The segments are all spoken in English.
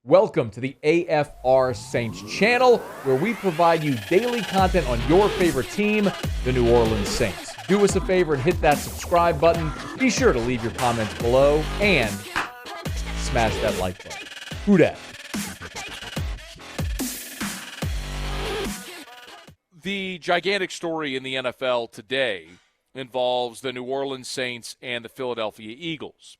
Welcome to the AFR Saints channel, where we provide you daily content on your favorite team, the New Orleans Saints. Do us a favor and hit that subscribe button. Be sure to leave your comments below and smash that like button. Who dat? The gigantic story in the NFL today involves the New Orleans Saints and the Philadelphia Eagles.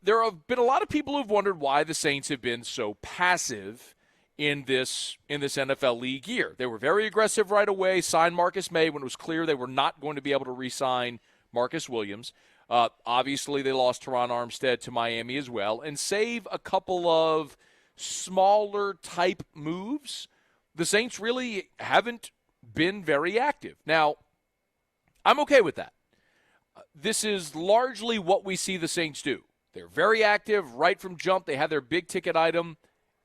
There have been a lot of people who've wondered why the Saints have been so passive in this NFL league year. They were very aggressive right away, signed Marcus May when it was clear they were not going to be able to re-sign Marcus Williams. Obviously, they lost Teron Armstead to Miami as well. And save a couple of smaller type moves, the Saints really haven't been very active. Now, I'm okay with that. This is largely what we see the Saints do. They're very active right from jump. They have their big ticket item,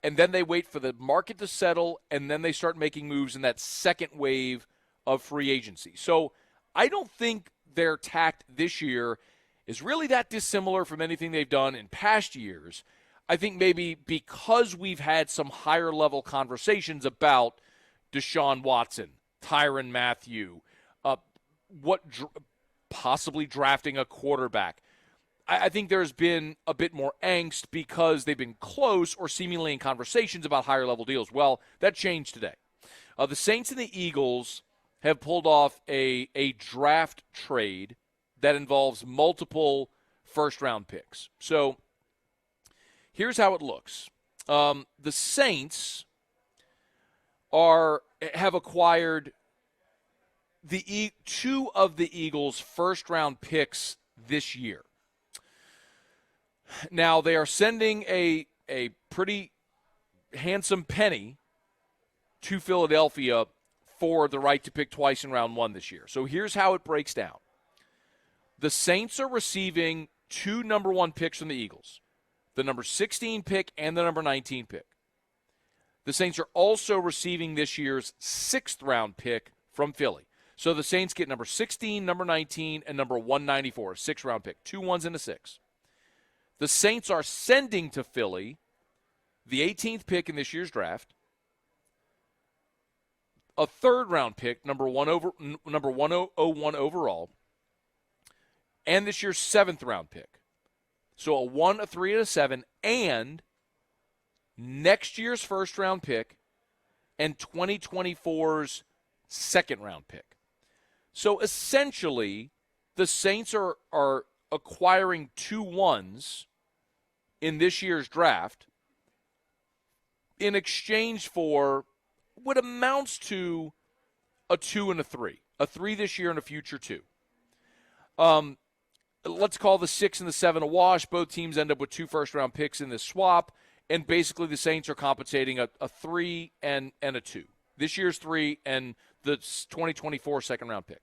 and then they wait for the market to settle, and then they start making moves in that second wave of free agency. So I don't think their tact this year is really that dissimilar from anything they've done in past years. I think maybe because we've had some higher level conversations about Deshaun Watson, Tyrann Mathieu, possibly drafting a quarterback. I think there's been a bit more angst because they've been close or seemingly in conversations about higher-level deals. Well, that changed today. The Saints and the Eagles have pulled off a draft trade that involves multiple first-round picks. So here's how it looks. The Saints have acquired two of the Eagles' first-round picks this year. Now, they are sending a pretty handsome penny to Philadelphia for the right to pick twice in round one this year. So here's how it breaks down. The Saints are receiving two number one picks from the Eagles, the number 16 pick and the number 19 pick. The Saints are also receiving this year's sixth-round pick from Philly. So the Saints get number 16, number 19, and number 194, a six-round pick, 2 1s and a 6. The Saints are sending to Philly the 18th pick in this year's draft, a third-round pick, number 101 overall, and this year's seventh-round pick. So a 1, a 3, and a 7, and next year's first-round pick and 2024's second-round pick. So essentially, the Saints are acquiring 2 1s in this year's draft in exchange for what amounts to a 2 and a 3. A 3 this year and a future 2. Let's call the 6 and the 7 a wash. Both teams end up with 2 first-round picks in this swap, and basically the Saints are compensating a 3 and a 2. This year's 3 and the 2024 second-round pick.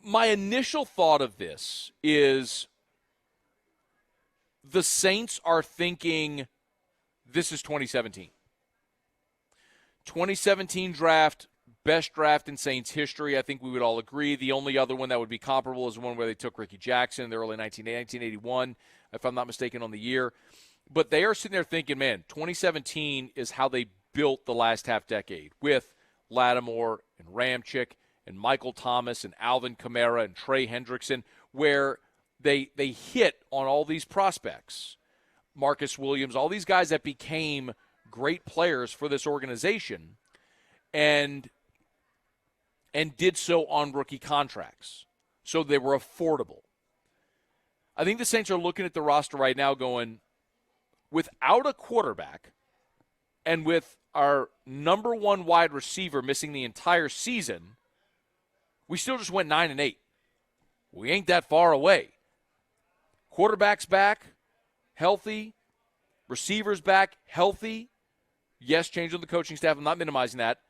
My initial thought of this is the Saints are thinking this is 2017. 2017 draft, best draft in Saints history. I think we would all agree. The only other one that would be comparable is the one where they took Ricky Jackson in the early 1981, if I'm not mistaken on the year. But they are sitting there thinking, man, 2017 is how they built the last half decade with Lattimore and Ramczyk and Michael Thomas and Alvin Kamara and Trey Hendrickson, where they hit on all these prospects. Marcus Williams, all these guys that became great players for this organization and did so on rookie contracts. So they were affordable. I think the Saints are looking at the roster right now going, without a quarterback and with our number one wide receiver missing the entire season, we still just went 9-8. We ain't that far away. Quarterback's back, healthy. Receivers back, healthy. Yes, change of the coaching staff. I'm not minimizing that.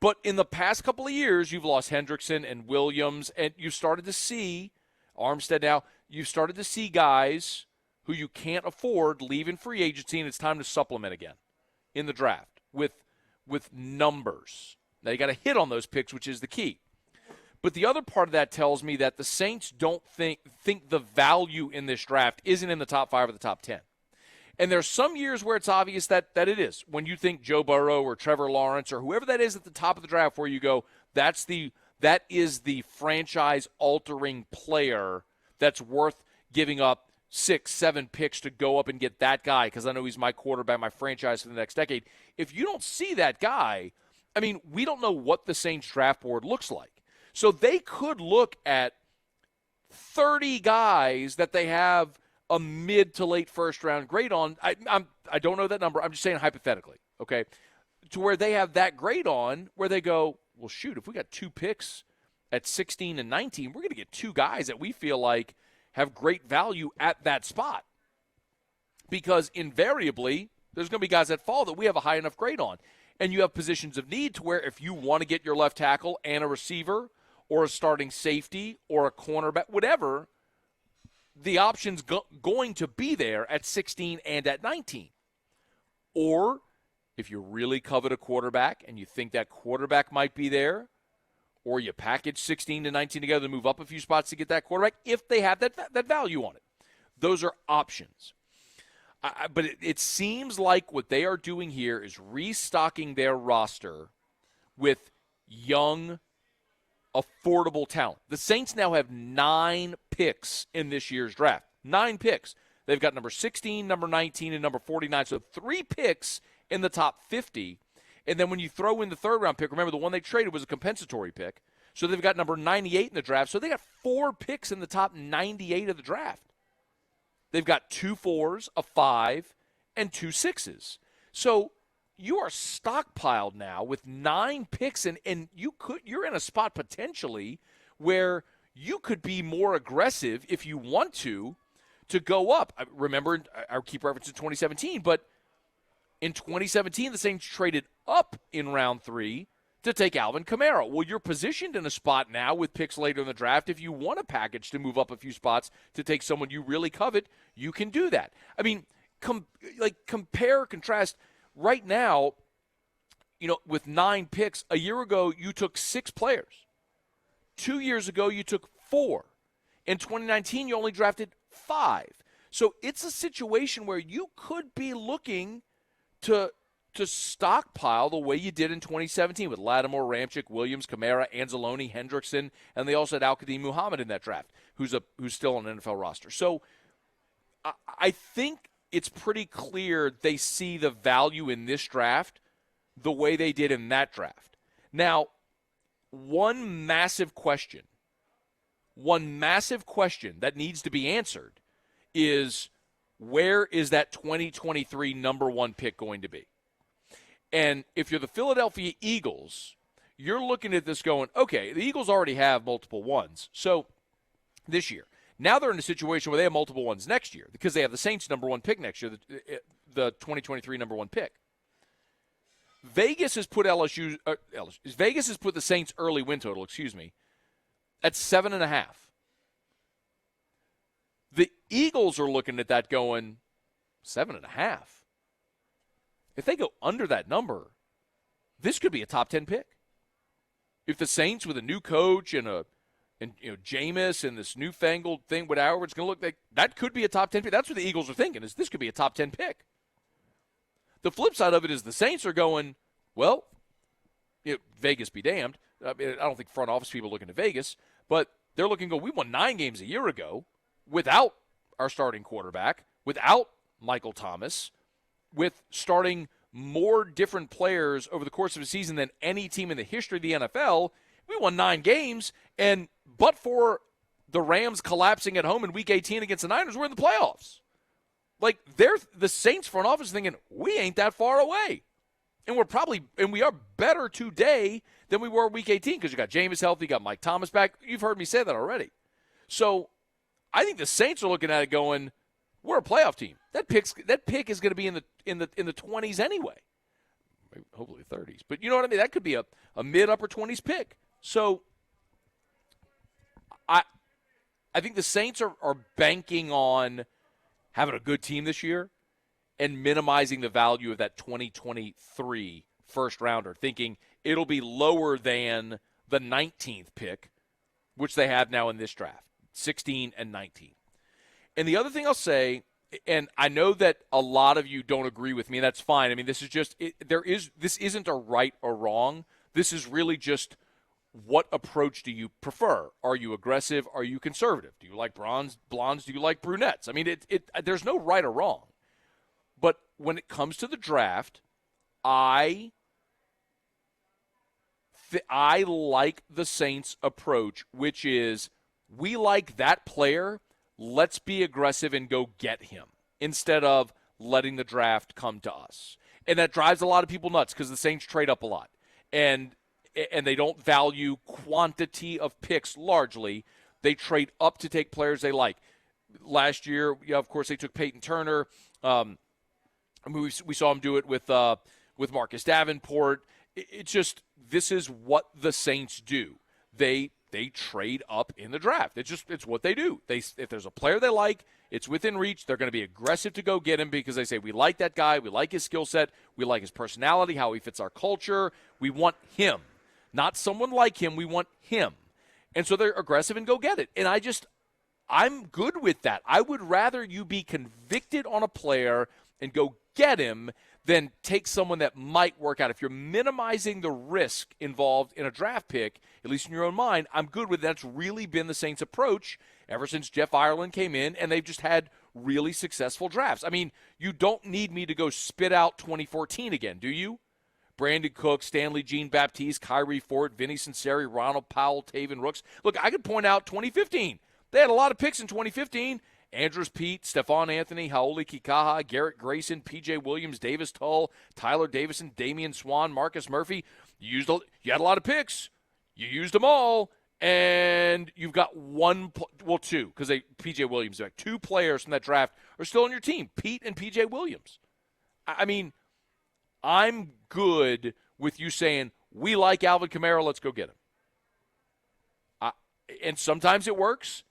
But in the past couple of years, you've lost Hendrickson and Williams, and you've started to see Armstead now. You've started to see guys who you can't afford leave in free agency, and it's time to supplement again in the draft with numbers. Now, you got to hit on those picks, which is the key. But the other part of that tells me that the Saints don't think the value in this draft isn't in the top 5 or the top 10. And there's some years where it's obvious that it is. When you think Joe Burrow or Trevor Lawrence or whoever that is at the top of the draft, where you go, that is the franchise-altering player that's worth giving up 6, 7 picks to go up and get that guy because I know he's my quarterback, my franchise for the next decade. If you don't see that guy, I mean, we don't know what the Saints draft board looks like. So they could look at 30 guys that they have a mid to late first-round grade on. I don't know that number. I'm just saying hypothetically, okay, to where they have that grade on where they go, well, shoot, if we got 2 picks at 16 and 19, we're going to get 2 guys that we feel like have great value at that spot. Because invariably, there's going to be guys that fall that we have a high enough grade on. And you have positions of need to where if you want to get your left tackle and a receiver or a starting safety or a cornerback, whatever, the option's going to be there at 16 and at 19. Or if you really covet a quarterback and you think that quarterback might be there, or you package 16 to 19 together to move up a few spots to get that quarterback, if they have that value on it. Those are options. But it seems like what they are doing here is restocking their roster with young, affordable talent. The Saints now have 9 picks in this year's draft. 9 picks. They've got number 16, number 19, and number 49. So 3 picks in the top 50. And then when you throw in the third-round pick, remember the one they traded was a compensatory pick. So they've got number 98 in the draft. So they got 4 picks in the top 98 of the draft. They've got 2 4s, a 5, and 2 6s. So you are stockpiled now with 9 picks, and you're in a spot potentially where you could be more aggressive if you want to go up. Remember, I keep referencing 2017, but in 2017, the Saints traded up in round 3 to take Alvin Kamara. Well, you're positioned in a spot now with picks later in the draft. If you want a package to move up a few spots to take someone you really covet, you can do that. I mean, compare, contrast. Right now, with 9 picks, a year ago you took 6 players. 2 years ago you took 4. In 2019, you only drafted 5. So it's a situation where you could be looking to stockpile the way you did in 2017 with Lattimore, Ramczyk, Williams, Kamara, Anzalone, Hendrickson, and they also had Al-Qadim Muhammad in that draft, who's still on an NFL roster. So I think it's pretty clear they see the value in this draft the way they did in that draft. Now, one massive question that needs to be answered is, where is that 2023 number 1 pick going to be? And if you're the Philadelphia Eagles, you're looking at this going, okay, the Eagles already have multiple 1s. So this year. Now they're in a situation where they have multiple 1s next year because they have the Saints number 1 pick next year, the 2023 number 1 pick. Vegas has put Vegas has put the Saints early win total, at 7.5. The Eagles are looking at that going 7.5. If they go under that number, this could be a top 10 pick. If the Saints with a new coach and Jameis and this newfangled thing, whatever it's going to look like, that could be a top 10 pick. That's what the Eagles are thinking, is this could be a top 10 pick. The flip side of it is the Saints are going, well, Vegas be damned. I don't think front office people are looking to Vegas, but they're looking to go, we won 9 games a year ago without our starting quarterback, without Michael Thomas, with starting more different players over the course of a season than any team in the history of the NFL. We won 9 games, but for the Rams collapsing at home in Week 18 against the Niners, we're in the playoffs. Like, the Saints front office thinking, we ain't that far away. And we are better today than we were Week 18 because you got Jameis healthy, you got Mike Thomas back. You've heard me say that already. So I think the Saints are looking at it going, we're a playoff team. That pick is going to be in the 20s anyway. Hopefully 30s. But you know what I mean? That could be a mid-upper 20s pick. So I think the Saints are banking on having a good team this year and minimizing the value of that 2023 first rounder, thinking it'll be lower than the 19th pick which they have now in this draft, 16 and 19. And the other thing I'll say, and I know that a lot of you don't agree with me, and that's fine. I mean, this is just this isn't a right or wrong. This is really just what approach do you prefer? Are you aggressive? Are you conservative? Do you like blondes? Do you like brunettes? I mean, there's no right or wrong. But when it comes to the draft, I like the Saints' approach, which is we like that player. Let's be aggressive and go get him instead of letting the draft come to us. And that drives a lot of people nuts because the Saints trade up a lot. And they don't value quantity of picks largely. They trade up to take players they like. Last year, of course, they took Peyton Turner. We saw him do it with Marcus Davenport. It's just this is what the Saints do. They trade up in the draft. It's what they do. If there's a player they like, it's within reach. They're going to be aggressive to go get him because they say we like that guy, we like his skill set, we like his personality, how he fits our culture. We want him. Not someone like him, we want him. And so they're aggressive and go get it. And I'm good with that. I would rather you be convicted on a player and go get him than take someone that might work out. If you're minimizing the risk involved in a draft pick, at least in your own mind, I'm good with that. That's really been the Saints' approach ever since Jeff Ireland came in, and they've just had really successful drafts. I mean, you don't need me to go spit out 2014 again, do you? Brandon Cook, Stanley Jean-Baptiste, Kyrie Ford, Vinny Cincinnati, Ronald Powell, Taven Rooks. Look, I could point out 2015. They had a lot of picks in 2015. Andrews Pete, Stephon Anthony, Haoli Kikaha, Garrett Grayson, P.J. Williams, Davis Tull, Tyler Davison, Damian Swan, Marcus Murphy. You had a lot of picks. You used them all, and you've got two, because P.J. Williams, like 2 players from that draft are still on your team, Pete and P.J. Williams. I mean, I'm good with you saying, we like Alvin Kamara, let's go get him. And sometimes it works,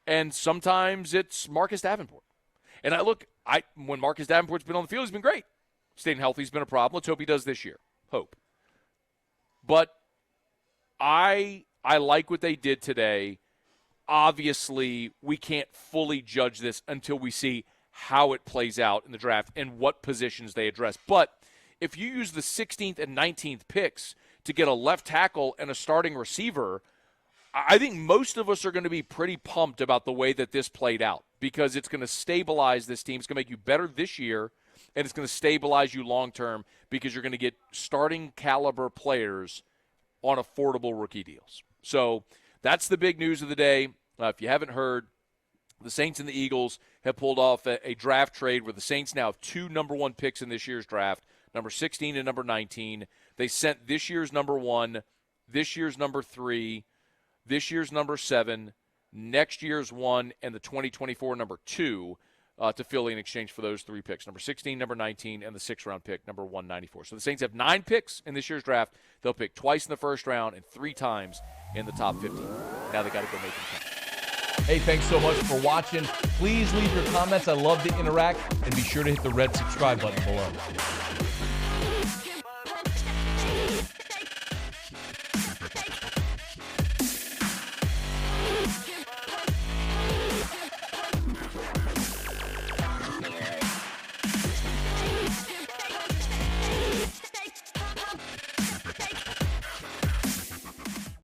and sometimes it's Marcus Davenport. And when Marcus Davenport's been on the field, he's been great. Staying healthy has been a problem. Let's hope he does this year. Hope. But I like what they did today. Obviously, we can't fully judge this until we see how it plays out in the draft and what positions they address. But if you use the 16th and 19th picks to get a left tackle and a starting receiver, I think most of us are going to be pretty pumped about the way that this played out because it's going to stabilize this team. It's going to make you better this year, and it's going to stabilize you long-term because you're going to get starting caliber players on affordable rookie deals. So that's the big news of the day. If you haven't heard, the Saints and the Eagles have pulled off a draft trade where the Saints now have 2 number 1 picks in this year's draft, number 16 and number 19. They sent this year's number 1, this year's number 3, this year's number 7, next year's 1, and the 2024 number 2 to Philly in exchange for those 3 picks, number 16, number 19, and the 6th-round pick, number 194. So the Saints have 9 picks in this year's draft. They'll pick twice in the first round and 3 times in the top 15. Now they got to go make them count. Hey, thanks so much for watching. Please leave your comments. I love to interact. And be sure to hit the red subscribe button below.